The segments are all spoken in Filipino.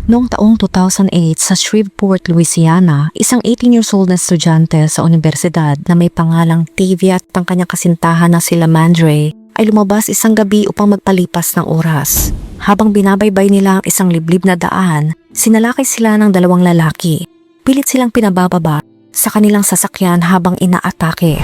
Noong taong 2008 sa Shreveport, Louisiana, isang 18 years old na estudyante sa universidad na may pangalang Tavia at ang kanyang kasintahan na sila Mandre ay lumabas isang gabi upang magpalipas ng oras. Habang binabaybay nila ang isang liblib na daan, sinalakay sila ng dalawang lalaki. Pilit silang pinabababa sa kanilang sasakyan habang inaatake.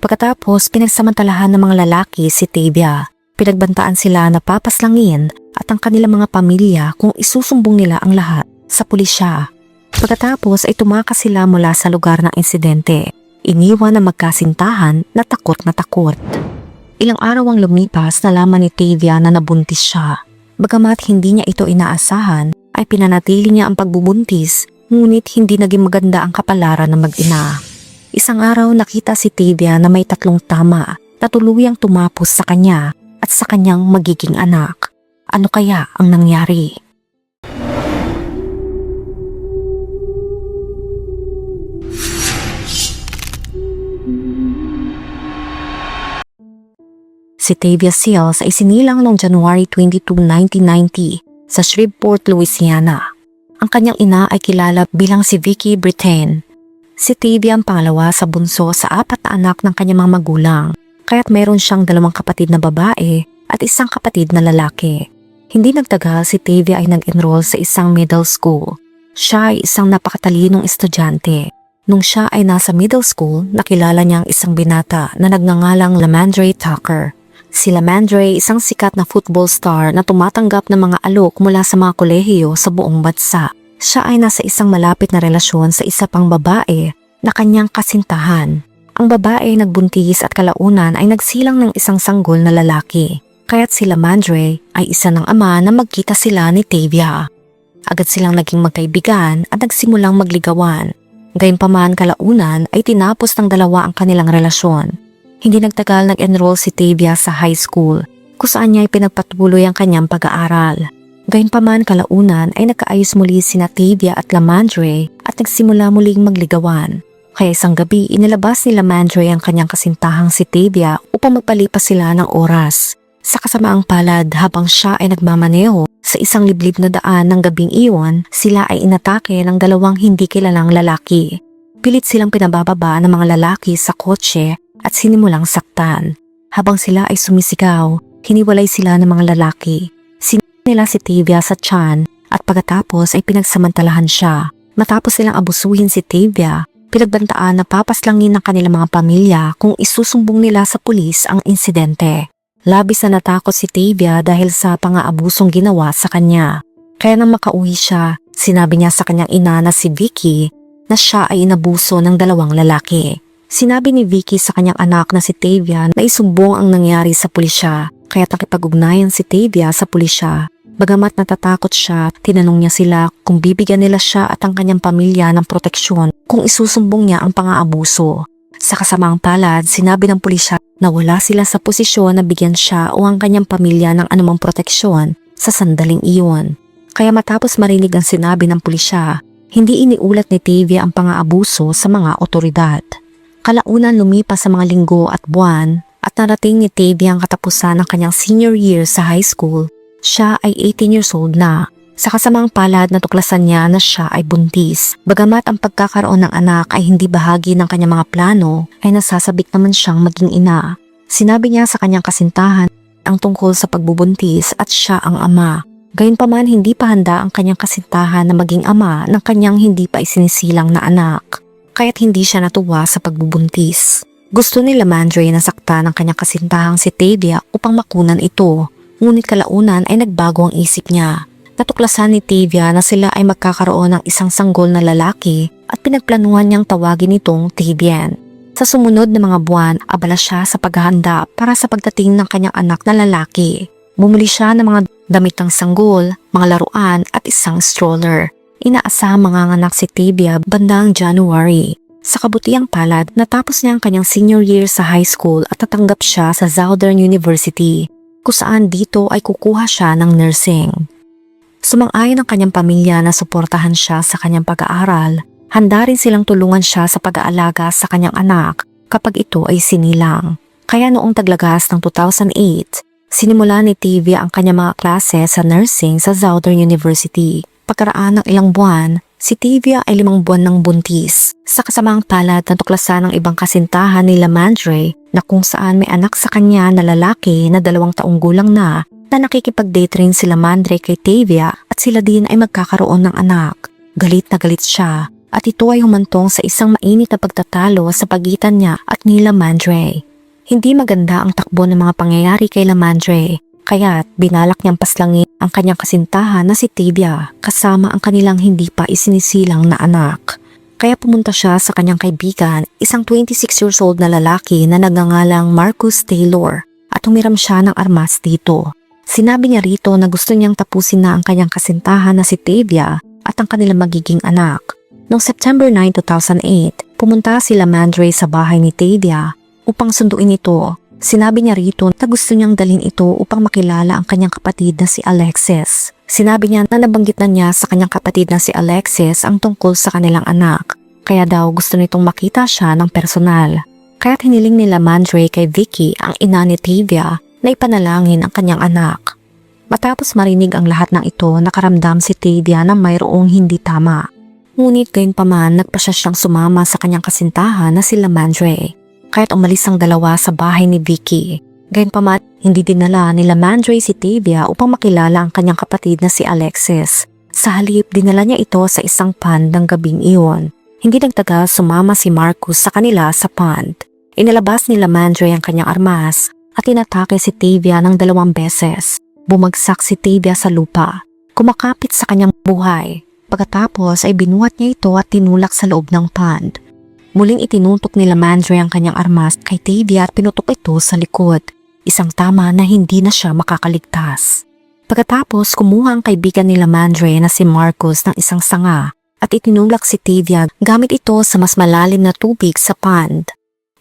Pagkatapos, pinagsamantalahan ng mga lalaki si Tavia. Pinagbantaan sila na papaslangin at ang kanilang mga pamilya kung isusumbong nila ang lahat sa pulisya. Pagkatapos ay tumakas sila mula sa lugar ng insidente. Iniwan ang magkasintahan na takot na takot. Ilang araw ang lumipas, nalaman ni Tavia na nabuntis siya. Bagamat hindi niya ito inaasahan, ay pinanatili niya ang pagbubuntis, ngunit hindi naging maganda ang kapalaran ng mag-ina. Isang araw nakita si Tavia na may 3 tama na tuluyang tumapos sa kanya at sa kanyang magiging anak. Ano kaya ang nangyari? Si Tavia Seals ay sinilang noong January 22, 1990 sa Shreveport, Louisiana. Ang kanyang ina ay kilala bilang si Vicky Brittain. Si Tavia ang pangalawa sa bunso sa 4 na anak ng kanyang mga magulang, kaya't mayroon siyang 2 kapatid na babae at isang kapatid na lalaki. Hindi nagtagal si Tavia ay nag-enroll sa isang middle school. Siya ay isang napakatalinong estudyante. Nung siya ay nasa middle school, nakilala niya ang isang binata na nagngangalang Lamandre Tucker. Si Lamandre, isang sikat na football star na tumatanggap ng mga alok mula sa mga kolehiyo sa buong bansa. Siya ay nasa isang malapit na relasyon sa isa pang babae na kanyang kasintahan. Ang babae nagbuntis at kalaunan ay nagsilang ng isang sanggol na lalaki. Kaya't si Lamandre ay isa ng ama na magkita sila ni Tavia. Agad silang naging magkaibigan at nagsimulang magligawan. Gayunpaman kalaunan ay tinapos ng dalawa ang kanilang relasyon. Hindi nagtagal nag-enroll si Tavia sa high school, kung saan niya ay pinagpatuloy ang kanyang pag-aaral. Gayunpaman kalaunan ay nagkaayos muli sina Tavia at Lamandre at nagsimula muling magligawan. Kaya isang gabi inilabas ni Lamandre ang kanyang kasintahang si Tavia upang magpalipas sila ng oras. Sa kasamaang palad habang siya ay nagmamaneho sa isang liblib na daan ng gabing iyon, sila ay inatake ng 2 hindi kilalang lalaki. Pilit silang pinabababa ng mga lalaki sa kotse at sinimulang saktan. Habang sila ay sumisigaw, hiniwalay sila ng mga lalaki. Sinunod nila si Tavia sa tiyan at pagkatapos ay pinagsamantalahan siya. Matapos silang abusuhin si Tavia, pinagbantaan na papaslangin ng kanilang mga pamilya kung isusumbong nila sa pulis ang insidente. Labis na natakot si Tavia dahil sa pang-aabusong ginawa sa kanya. Kaya nang makauwi siya, sinabi niya sa kanyang ina na si Vicky na siya ay inabuso ng 2 lalaki. Sinabi ni Vicky sa kanyang anak na si Tavia na isumbong ang nangyari sa pulisya, kaya nakipag-ugnayan si Tavia sa pulisya. Bagamat natatakot siya, tinanong niya sila kung bibigyan nila siya at ang kanyang pamilya ng proteksyon kung isusumbong niya ang pang-aabuso. Sa kasamaang palad, sinabi ng pulisya na wala sila sa posisyon na bigyan siya o ang kanyang pamilya ng anumang proteksyon sa sandaling iyon. Kaya matapos marinig ang sinabi ng pulisya, hindi iniulat ni Tavia ang pang-aabuso sa mga otoridad. Kalaunan lumipas sa mga linggo at buwan at narating ni Tavia ang katapusan ng kanyang senior year sa high school. Siya ay 18 years old na. Sa kasamaang palad natuklasan niya na siya ay buntis. Bagamat ang pagkakaroon ng anak ay hindi bahagi ng kanyang mga plano, ay nasasabik naman siyang maging ina. Sinabi niya sa kanyang kasintahan ang tungkol sa pagbubuntis at siya ang ama. Gayunpaman hindi pa handa ang kanyang kasintahan na maging ama ng kanyang hindi pa isinisilang na anak. Kaya't hindi siya natuwa sa pagbubuntis. Gusto ni Lamandre na saktan ng kanyang kasintahang si Tavia upang makunan ito. Ngunit kalaunan ay nagbago ang isip niya. Natuklasan ni Tavia na sila ay magkakaroon ng isang sanggol na lalaki at pinagplanuhan niyang tawagin itong Tavian. Sa sumunod na mga buwan, abala siya sa paghahanda para sa pagdating ng kanyang anak na lalaki. Bumili siya ng mga damit ng sanggol, mga laruan at isang stroller. Inaasahang manganganak si Tavia bandang January. Sa kabutiang palad, natapos niya ang kanyang senior year sa high school at natanggap siya sa Southern University, kung saan dito ay kukuha siya ng nursing. Sumang-ayon ang kanyang pamilya na suportahan siya sa kanyang pag-aaral. Handa rin silang tulungan siya sa pag-aalaga sa kanyang anak kapag ito ay sinilang. Kaya noong taglagas ng 2008, sinimula ni Tavia ang kanyang mga klase sa nursing sa Southern University. pagkaraan ng ilang buwan, si Tavia ay 5 buwan ng buntis. Sa kasamang palad na tuklasan ng ibang kasintahan ni Lamandre na kung saan may anak sa kanya na lalaki na 2 taong gulang na nakikipag-date rin si Lamandre kay Tavia at sila din ay magkakaroon ng anak. Galit na galit siya at ito ay humantong sa isang mainit na pagtatalo sa pagitan niya at ni Lamandre. Hindi maganda ang takbo ng mga pangyayari kay Lamandre, kaya't binalak niyang paslangin ang kanyang kasintahan na si Tavia kasama ang kanilang hindi pa isinisilang na anak. Kaya pumunta siya sa kanyang kaibigan, isang 26 years old na lalaki na nagngangalang Marcus Taylor, at humiram siya ng armas dito. Sinabi niya rito na gusto niyang tapusin na ang kanyang kasintahan na si Tavia at ang kanilang magiging anak. Noong September 9, 2008, pumunta si Lamandre sa bahay ni Tavia upang sunduin ito. Sinabi niya rito na gusto niyang dalhin ito upang makilala ang kanyang kapatid na si Alexis. Sinabi niya na nabanggit na niya sa kanyang kapatid na si Alexis ang tungkol sa kanilang anak, kaya daw gusto nitong makita siya ng personal. Kaya't hiniling ni Lamandre kay Vicky, ang ina ni Tavia, na ipanalangin ang kanyang anak. Matapos marinig ang lahat ng ito, nakaramdam si Tavia na mayroong hindi tama. Ngunit gayunpaman nagpasya siyang sumama sa kanyang kasintahan na si Lamandre. Kaya't umalis ang dalawa sa bahay ni Vicky. Gayunpaman, hindi dinala ni Lamandre si Tavia upang makilala ang kanyang kapatid na si Alexis. Sa halip, dinala niya ito sa isang pond ng gabing iyon. Hindi nagtagal sumama si Marcus sa kanila sa pond. Inilabas ni Lamandre ang kanyang armas at inatake si Tavia ng 2 beses. Bumagsak si Tavia sa lupa, kumakapit sa kanyang buhay. Pagkatapos ay binuhat niya ito at tinulak sa loob ng pond. Muling itinuntok ni Lamandre ang kanyang armas kay Tavia at pinutok ito sa likod. Isang tama na hindi na siya makakaligtas. Pagkatapos kumuha ang kaibigan ni Lamandre na si Marcus ng isang sanga at itinulak si Tavia gamit ito sa mas malalim na tubig sa pond.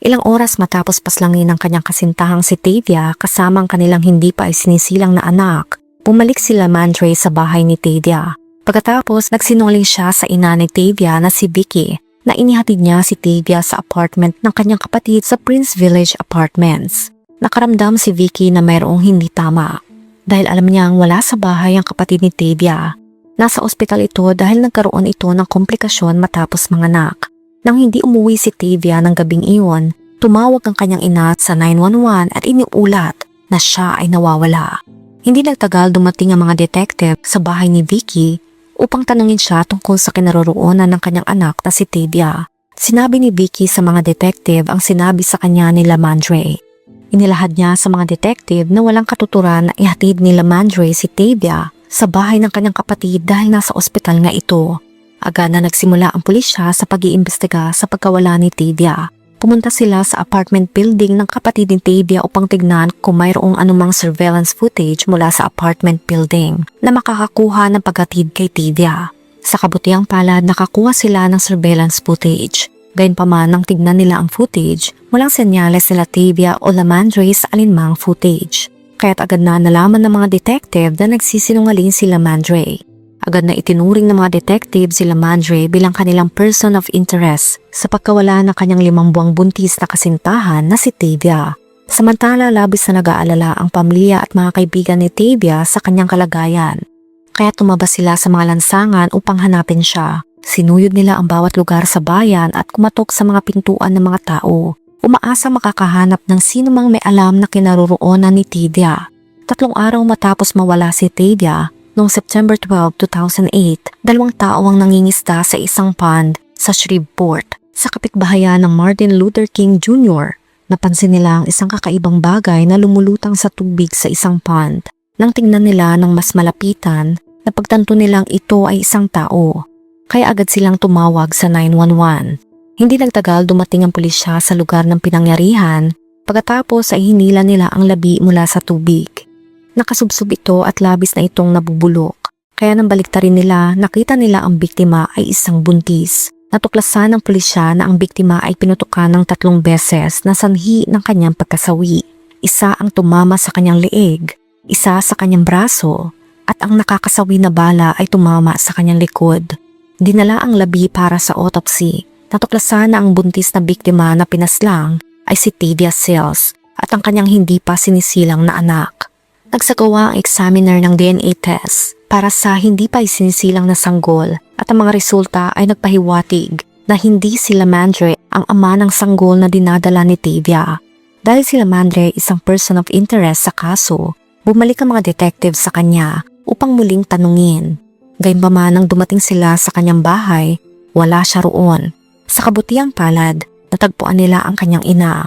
Ilang oras matapos paslangin ng kanyang kasintahang si Tavia kasama ang kanilang hindi pa isinisilang na anak, bumalik si Lamandre sa bahay ni Tavia. Pagkatapos nagsinungaling siya sa ina ni Tavia na si Vicky na inihatid niya si Tavia sa apartment ng kanyang kapatid sa Prince Village Apartments. Nakaramdam si Vicky na mayroong hindi tama dahil alam niyang wala sa bahay ang kapatid ni Tavia. Nasa ospital ito dahil nagkaroon ito ng komplikasyon matapos manganak. Nang hindi umuwi si Tavia ng gabing iyon, tumawag ang kanyang ina sa 911 at iniulat na siya ay nawawala. Hindi nagtagal dumating ang mga detective sa bahay ni Vicky upang tanungin siya tungkol sa kinaroroonan ng kanyang anak na si Tavia. Sinabi ni Vicky sa mga detective ang sinabi sa kanya ni Lamandre. Inilahad niya sa mga detective na walang katuturan na ihatid ni Lamandre si Tavia sa bahay ng kanyang kapatid dahil nasa ospital nga ito. Agad na nagsimula ang pulisya sa pag-iimbestiga sa pagkawala ni Tavia. Pumunta sila sa apartment building ng kapatid ni Tavia upang tignan kung mayroong anumang surveillance footage mula sa apartment building na makakakuha ng paghatid kay Tavia. Sa kabutiang palad, nakakuha sila ng surveillance footage. Gayunpaman nang tignan nila ang footage, walang senyales nila Tavia o Lamandre sa alinmang footage. Kaya't agad na nalaman ng mga detective na nagsisinungaling si Lamandre. Agad na itinuring ng mga detective si Lamandre bilang kanilang person of interest sa pagkawala ng kanyang 5 buwang buntis na kasintahan na si Tavia. Samantala, labis na nag-aalala ang pamilya at mga kaibigan ni Tavia sa kanyang kalagayan. Kaya tumabas sila sa mga lansangan upang hanapin siya. Sinuyod nila ang bawat lugar sa bayan at kumatok sa mga pintuan ng mga tao. Umaasa makakahanap ng sino mang may alam na kinaroroonan ni Tavia. 3 araw matapos mawala si Tavia, noong September 12, 2008, 2 tao ang nangingisda sa isang pond sa Shreveport, sa kapitbahayan ng Martin Luther King Jr. Napansin nila ang isang kakaibang bagay na lumulutang sa tubig sa isang pond. Nang tingnan nila ng mas malapitan, napagtanto nilang ito ay isang tao. Kaya agad silang tumawag sa 911. Hindi nagtagal dumating ang pulisya sa lugar ng pinangyarihan, pagkatapos ay hinila nila ang labi mula sa tubig. Nakasubsob ito at labis na itong nabubulok. Kaya nang baliktarin nila, nakita nila ang biktima ay isang buntis. Natuklasan ng pulisya na ang biktima ay pinutukan ng 3 beses na sanhi ng kanyang pagkasawi. Isa ang tumama sa kanyang leeg, isa sa kanyang braso, at ang nakakasawi na bala ay tumama sa kanyang likod. Dinala ang labi para sa autopsy. Natuklasan na ang buntis na biktima na pinaslang ay si Tavia Sells at ang kanyang hindi pa sinisilang na anak. Nagsagawa ang examiner ng DNA test para sa hindi pa isinisilang na sanggol at ang mga resulta ay nagpahiwatig na hindi si Lamandre ang ama ng sanggol na dinadala ni Tavia. Dahil si Lamandre isang person of interest sa kaso, bumalik ang mga detective sa kanya upang muling tanungin. Gayunpaman nang dumating sila sa kanyang bahay, wala siya roon. Sa kabutiang palad, natagpuan nila ang kanyang ina.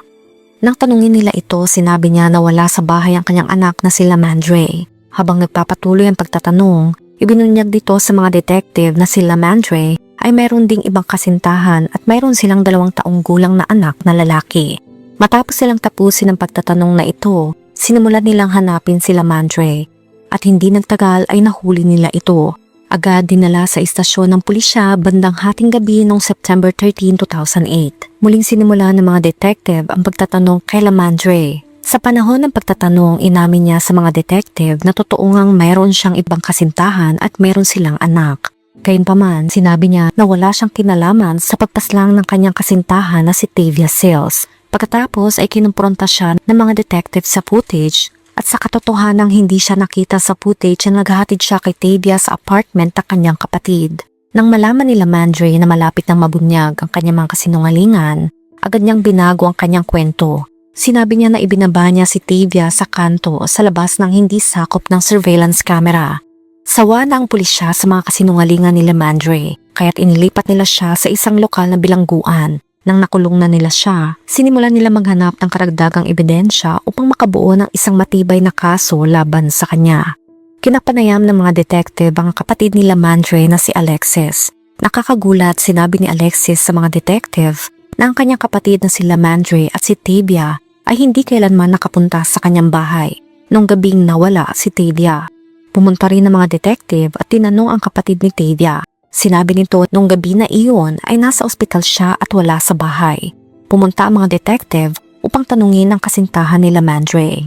Nang tanungin nila ito, sinabi niya na wala sa bahay ang kanyang anak na si Lamandre. Habang nagpapatuloy ang pagtatanong, ibinunyag dito sa mga detective na si Lamandre ay mayroon ding ibang kasintahan at mayroon silang 2 taong gulang na anak na lalaki. Matapos silang tapusin ang pagtatanong na ito, sinimulan nilang hanapin si Lamandre at hindi nagtagal ay nahuli nila ito. Agad dinala sa istasyon ng pulisya bandang hating gabi noong September 13, 2008. Muling sinimula ng mga detective ang pagtatanong kay Lamandre. Sa panahon ng pagtatanong, inamin niya sa mga detective na totoo ngang mayroon siyang ibang kasintahan at mayroon silang anak. Gayunpaman, sinabi niya na wala siyang kinalaman sa pagpaslang ng kanyang kasintahan na si Tavia Sills. Pagkatapos ay kinumpronta siya ng mga detective sa footage at sa katotohanang hindi siya nakita sa footage na naghahatid siya kay Tavia sa apartment ng kanyang kapatid. Nang malaman ni Lamandre na malapit ng mabunyag ang kanyang mga kasinungalingan, agad niyang binago ang kanyang kwento. Sinabi niya na ibinaba niya si Tavia sa kanto sa labas ng hindi sakop ng surveillance camera. Sawa na ang pulisya sa mga kasinungalingan ni Lamandre, kaya't inilipat nila siya sa isang lokal na bilangguan. Nang nakulong na nila siya, sinimulan nila maghanap ng karagdagang ebidensya upang makabuo ng isang matibay na kaso laban sa kanya. Kinapanayam ng mga detective ang kapatid ni Lamandre na si Alexis. Nakakagulat, sinabi ni Alexis sa mga detective na ang kanyang kapatid na si Lamandre at si Tavia ay hindi kailanman nakapunta sa kanyang bahay nung gabing nawala si Tavia. Pumunta rin ng mga detective at tinanong ang kapatid ni Tavia. Sinabi nito nung gabi na iyon ay nasa ospital siya at wala sa bahay. Pumunta ang mga detective upang tanungin ang kasintahan ni Lamandre.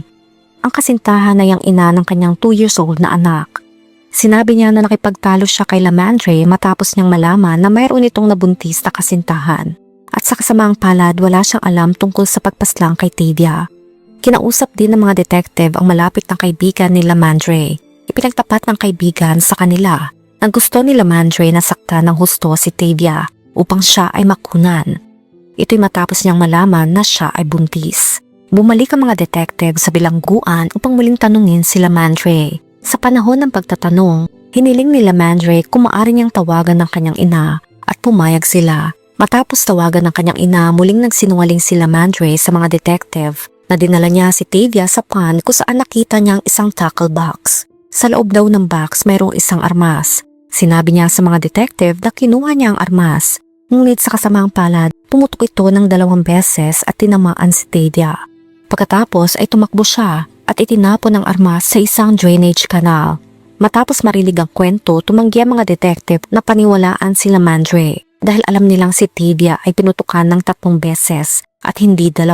Ang kasintahan ay ang ina ng kanyang 2 years old na anak. Sinabi niya na nakipagtalo siya kay Lamandre matapos niyang malaman na mayroon itong nabuntis na kasintahan. At sa kasamaang palad wala siyang alam tungkol sa pagpaslang kay Tavia. Kinausap din ng mga detective ang malapit na kaibigan ni Lamandre. Ipinagtapat ng kaibigan sa kanila na gusto ni Lamandre na saktan ng husto si Tavia upang siya ay makunan. Ito'y matapos niyang malaman na siya ay buntis. Bumalik ang mga detective sa bilangguan upang muling tanungin si Lamandre. Sa panahon ng pagtatanong, hiniling ni Lamandre kung maaari niyang tawagan ng kanyang ina at pumayag sila. Matapos tawagan ng kanyang ina, muling nagsinungaling si Lamandre sa mga detective na dinala niya si Tavia sa pond kung saan nakita niya ang isang tackle box. Sa loob daw ng box mayroong isang armas. Sinabi niya sa mga detective na kinuha niya ang armas, ngunit sa kasamaang palad, pumutok ito ng 2 beses at tinamaan si Tavia. Pagkatapos ay tumakbo siya at itinapon ang armas sa isang drainage canal. Matapos marinig ang kwento, tumanggi ang mga detective na paniwalaan si Lamandre dahil alam nilang si Tavia ay pinutukan ng 3 beses at hindi 2.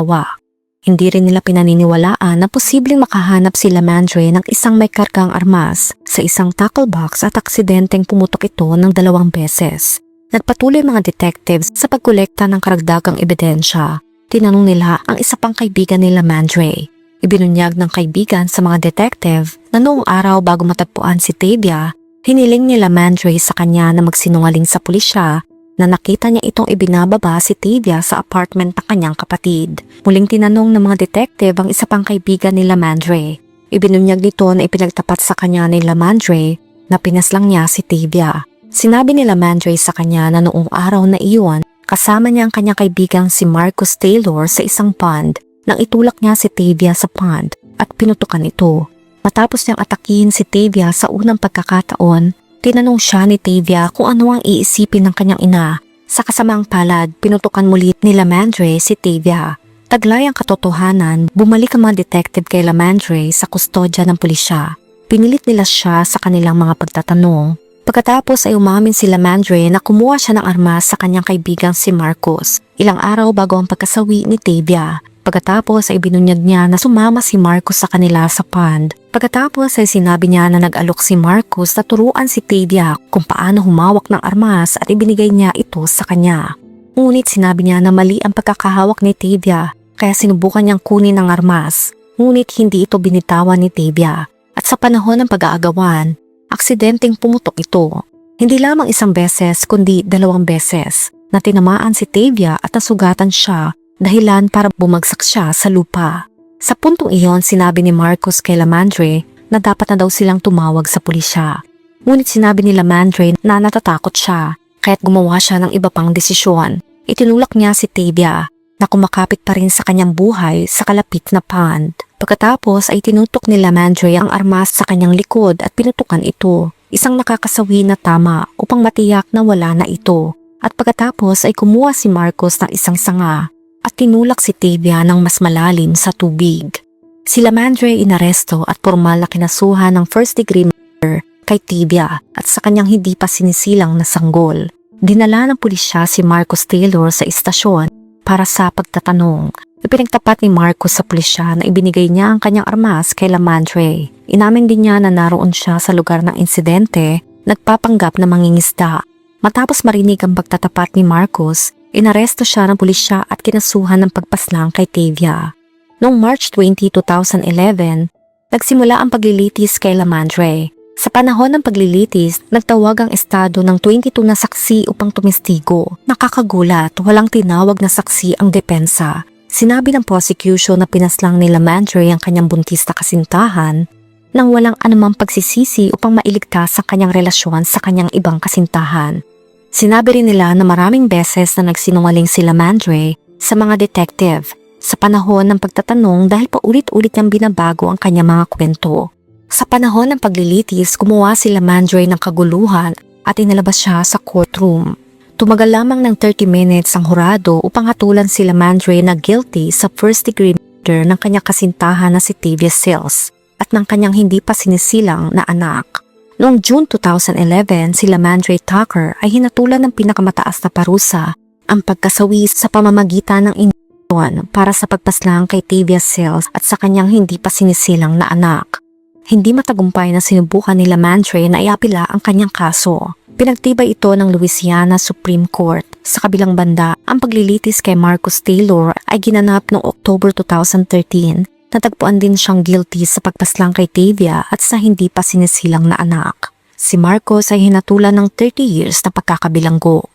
Hindi rin nila pinaniniwalaan na posibleng makahanap si Lamandre ng isang may kargang armas sa isang tackle box at aksidenteng pumutok ito ng 2 beses. Nagpatuloy mga detectives sa pagkolekta ng karagdagang ebidensya. Tinanong nila ang isa pang kaibigan ni Lamandre. Ibinunyag ng kaibigan sa mga detective na noong araw bago matagpuan si Tavia, hiniling ni Lamandre sa kanya na magsinungaling sa pulisya na nakita niya itong ibinababa si Tavia sa apartment ng kanyang kapatid. Muling tinanong ng mga detective ang isa pang kaibigan ni Lamandre. Ibinunyag nito na ipinagtapat sa kanya ni Lamandre na pinaslang niya si Tavia. Sinabi ni Lamandre sa kanya na noong araw na iyon, kasama niya ang kanyang kaibigang si Marcus Taylor sa isang pond nang itulak niya si Tavia sa pond at pinutukan ito. Matapos niyang atakihin si Tavia sa unang pagkakataon, tinanong siya ni Tavia kung ano ang iisipin ng kanyang ina. Sa kasamaang palad, pinutukan muli ni Lamandre si Tavia. Taglay ang katotohanan, bumalik ang mga detective kay Lamandre sa kustodya ng pulisya. Pinilit nila siya sa kanilang mga pagtatanong. Pagkatapos ay umamin si Lamandre na kumuha siya ng armas sa kanyang kaibigang si Marcus, ilang araw bago ang pagkasawi ni Tavia. Pagkatapos ay binunyag niya na sumama si Marcus sa kanila sa pond. Pagkatapos ay sinabi niya na nag-alok si Marcus na turuan si Tavia kung paano humawak ng armas at ibinigay niya ito sa kanya. Ngunit sinabi niya na mali ang pagkakahawak ni Tavia kaya sinubukan niyang kunin ang armas. Ngunit hindi ito binitawan ni Tavia. Sa panahon ng pag-aagawan, aksidenteng pumutok ito. Hindi lamang isang beses kundi 2 beses na tinamaan si Tavia at nasugatan siya dahilan para bumagsak siya sa lupa. Sa puntong iyon, sinabi ni Marcos kay Lamandre na dapat na daw silang tumawag sa pulisya. Ngunit sinabi ni Lamandre na natatakot siya kaya't gumawa siya ng iba pang desisyon. Itinulak niya si Tavia na kumakapit pa rin sa kanyang buhay sa kalapit na pond. Pagkatapos ay tinutok ni Lamandre ang armas sa kanyang likod at pinutukan ito. Isang nakakasawi na tama upang matiyak na wala na ito. At pagkatapos ay kumuha si Marcos ng isang sanga at tinulak si Tavia ng mas malalim sa tubig. Si Lamandre inaresto at formal na kinasuhan ng first degree murder kay Tavia at sa kanyang hindi pa sinisilang na sanggol. Dinala ng pulisya si Marcos Taylor sa istasyon para sa pagtatanong. Ipinagtapat ni Marcos sa pulisya na ibinigay niya ang kanyang armas kay Lamandre. Inamin din niya na naroon siya sa lugar ng insidente, nagpapanggap na mangingisda. Matapos marinig ang pagtatapat ni Marcos, inaresto siya ng pulisya at kinasuhan ng pagpaslang kay Tavia. Noong March 20, 2011, nagsimula ang paglilitis kay Lamandre. Sa panahon ng paglilitis, nagtawag ang estado ng 22 na saksi upang tumistigo. Nakakagulat, walang tinawag na saksi ang depensa. Sinabi ng prosecution na pinaslang ni Lamandre ang kanyang buntis na kasintahan nang walang anumang pagsisisi upang mailigtas ang kanyang relasyon sa kanyang ibang kasintahan. Sinabi rin nila na maraming beses na nagsinungaling si Lamandre sa mga detective sa panahon ng pagtatanong dahil paulit-ulit niyang binabago ang kanyang mga kwento. Sa panahon ng paglilitis, gumawa si Lamandre ng kaguluhan at inalabas siya sa courtroom. Tumagal lamang ng 30 minutes ang hurado upang hatulan si Lamandre na guilty sa first degree murder ng kanyang kasintahan na si Tavia Sills at ng kanyang hindi pa sinisilang na anak. Noong June 2011, si Lamandre Tucker ay hinatulan ng pinakamataas na parusa, ang pagkasawi sa pamamagitan ng indikasyon para sa pagpaslang kay Tavia Sills at sa kanyang hindi pa sinisilang na anak. Hindi matagumpay na sinubukan ni Lamandre na iapila ang kanyang kaso. Pinagtibay ito ng Louisiana Supreme Court. Sa kabilang banda, ang paglilitis kay Marcos Taylor ay ginanap noong October 2013. Natagpuan din siyang guilty sa pagpaslang kay Tavia at sa hindi pa sinisilang na anak. Si Marcos ay hinatulan ng 30 years na pagkakabilanggo.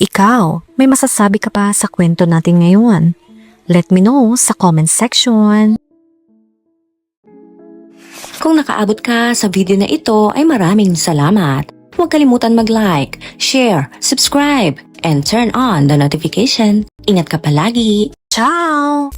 Ikaw, may masasabi ka pa sa kwento natin ngayon? Let me know sa comment section. Kung nakaabot ka sa video na ito ay maraming salamat. Huwag kalimutan mag-like, share, subscribe, and turn on the notification. Ingat ka palagi! Ciao!